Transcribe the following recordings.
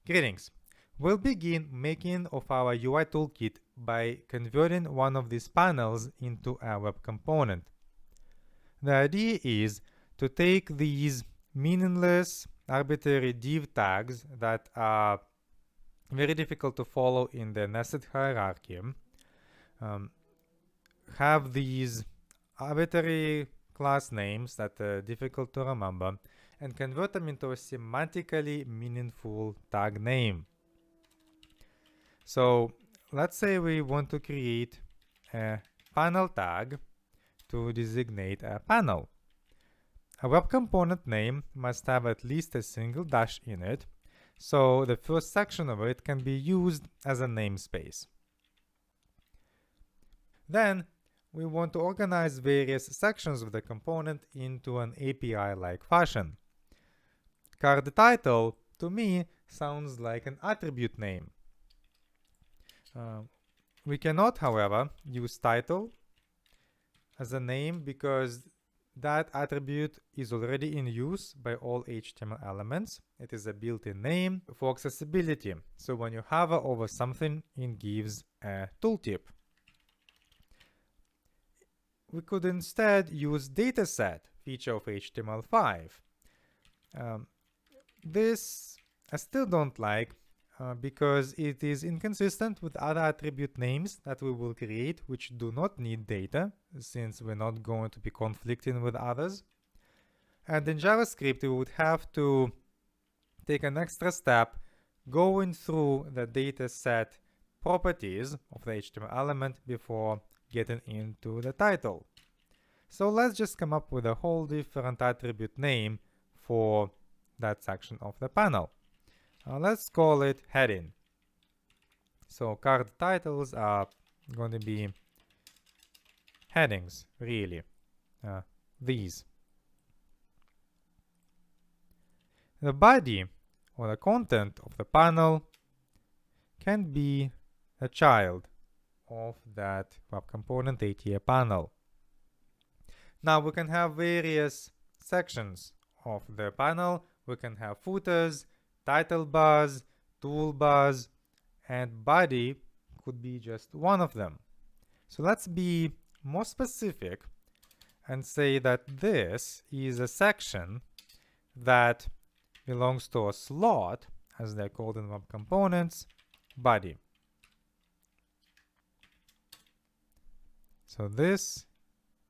Greetings. We'll begin making of our UI toolkit by converting one of these panels into a web component. The idea is to take these meaningless, arbitrary div tags that are very difficult to follow in the nested hierarchy, have these arbitrary class names that are difficult to remember, and convert them into a semantically meaningful tag name. So let's say we want to create a panel tag to designate a panel. A web component name must have at least a single dash in it, so the first section of it can be used as a namespace. Then we want to organize various sections of the component into an API-like fashion. Card title, to me, sounds like an attribute name. We cannot, however, use title as a name because that attribute is already in use by all HTML elements. It is a built-in name for accessibility. So when you hover over something, it gives a tooltip. We could instead use dataset feature of HTML5. This I still don't like because it is inconsistent with other attribute names that we will create which do not need data, since we're not going to be conflicting with others. And in JavaScript, we would have to take an extra step going through the dataset properties of the HTML element before getting into the title. So let's just come up with a whole different attribute name for that section of the panel. Let's call it heading. So card titles are going to be headings, really. These. The body or the content of the panel can be a child of that web component ATA panel. Now we can have various sections of the panel. We can have footers, title bars, toolbars, and body could be just one of them. So let's be more specific and say that this is a section that belongs to a slot, as they're called in web components, body. So this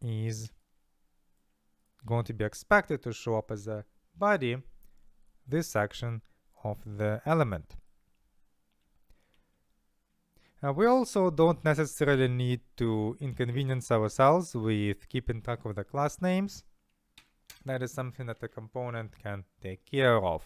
is going to be expected to show up as a body, this section of the element. We also don't necessarily need to inconvenience ourselves with keeping track of the class names. That is something that the component can take care of.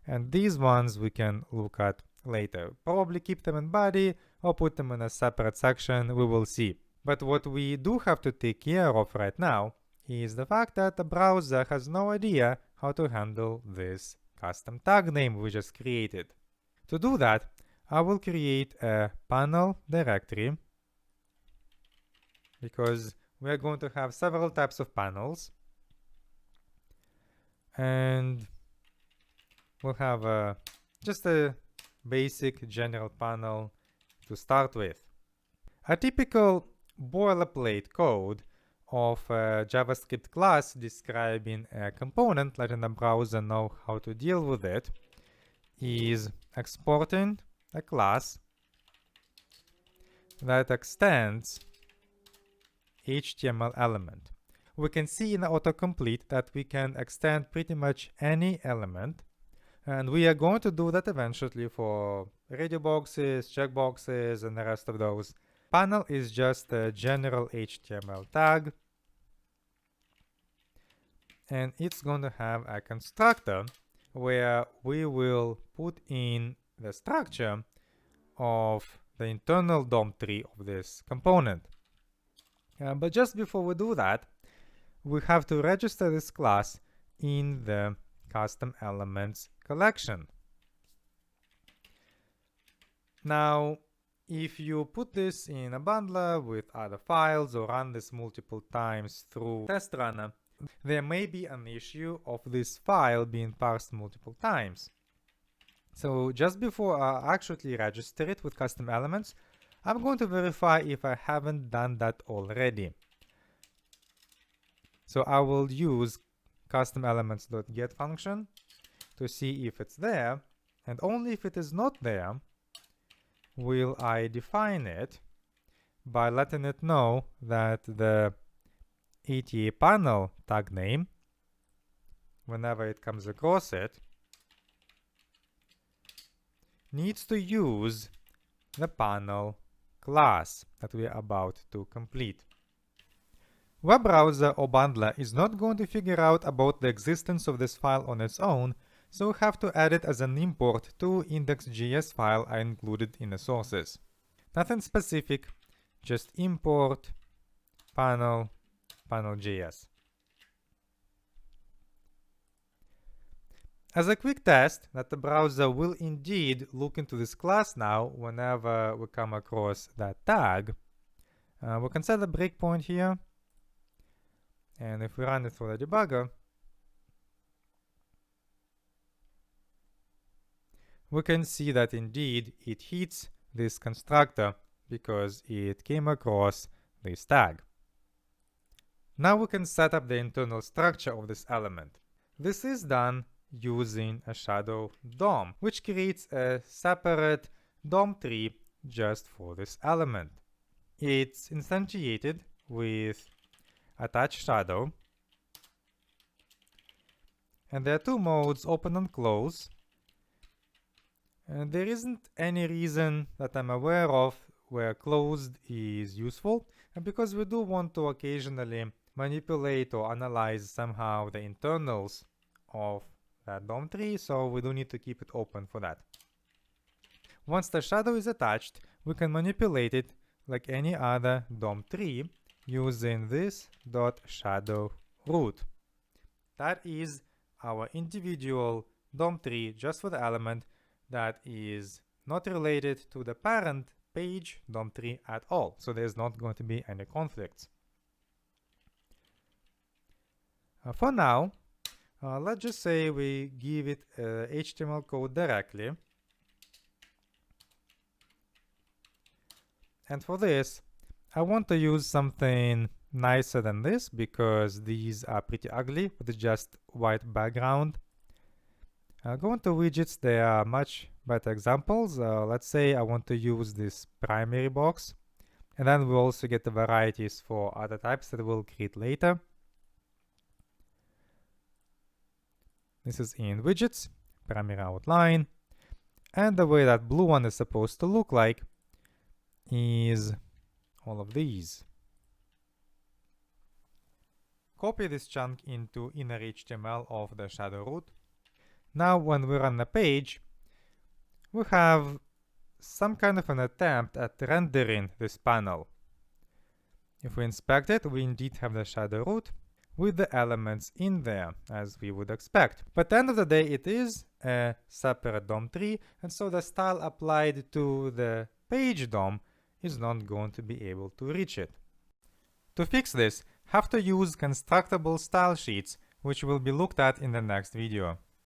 And these ones we can look at later. Probably keep them in body or put them in a separate section, we will see. But what we do have to take care of right now is the fact that the browser has no idea how to handle this custom tag name we just created. To do that, I will create a panel directory because we are going to have several types of panels, and we'll have just a basic general panel to start with. A typical boilerplate code of a JavaScript class describing a component, letting the browser know how to deal with it, is exporting a class that extends HTML element. We can see in the autocomplete that we can extend pretty much any element, and we are going to do that eventually for radio boxes, checkboxes, and the rest of those. Panel is just a general HTML tag, and it's going to have a constructor where we will put in the structure of the internal DOM tree of this component. But just before we do that, we have to register this class in the custom elements collection. Now, if you put this in a bundler with other files or run this multiple times through test runner, there may be an issue of this file being parsed multiple times. So just before I actually register it with custom elements, I'm going to verify if I haven't done that already. So I will use custom elements.get function to see if it's there, and only if it is not there will I define it by letting it know that the ETA panel tag name, whenever it comes across it, needs to use the panel class that we are about to complete. Web browser or bundler is not going to figure out about the existence of this file on its own, so we have to add it as an import to index.js file I included in the sources. Nothing specific, just import panel.js. As a quick test that the browser will indeed look into this class now whenever we come across that tag, we can set a breakpoint here, and if we run it through the debugger, we can see that indeed it hits this constructor because it came across this tag. Now we can set up the internal structure of this element. This is done using a shadow DOM, which creates a separate DOM tree just for this element. It's instantiated with attach shadow, and there are two modes, open and close. And there isn't any reason that I'm aware of where closed is useful, and because we do want to occasionally manipulate or analyze somehow the internals of that DOM tree, so we do need to keep it open for that. Once the shadow is attached, we can manipulate it like any other DOM tree using this .shadow root. That is our individual DOM tree just for the element that is not related to the parent page DOM tree at all, so there's not going to be any conflicts. For now, let's just say we give it HTML code directly, and for this I want to use something nicer than this because these are pretty ugly with just white background. Go into widgets, there are much better examples. Let's say I want to use this primary box, and then we also get the varieties for other types that we'll create later. This is in widgets, primary outline, and the way that blue one is supposed to look like is all of these. Copy this chunk into inner HTML of the shadow root. Now when we run the page, we have some kind of an attempt at rendering this panel. If we inspect it, we indeed have the shadow root with the elements in there, as we would expect. But at the end of the day, it is a separate DOM tree, and so the style applied to the page DOM is not going to be able to reach it. To fix this, have to use constructible style sheets, which will be looked at in the next video.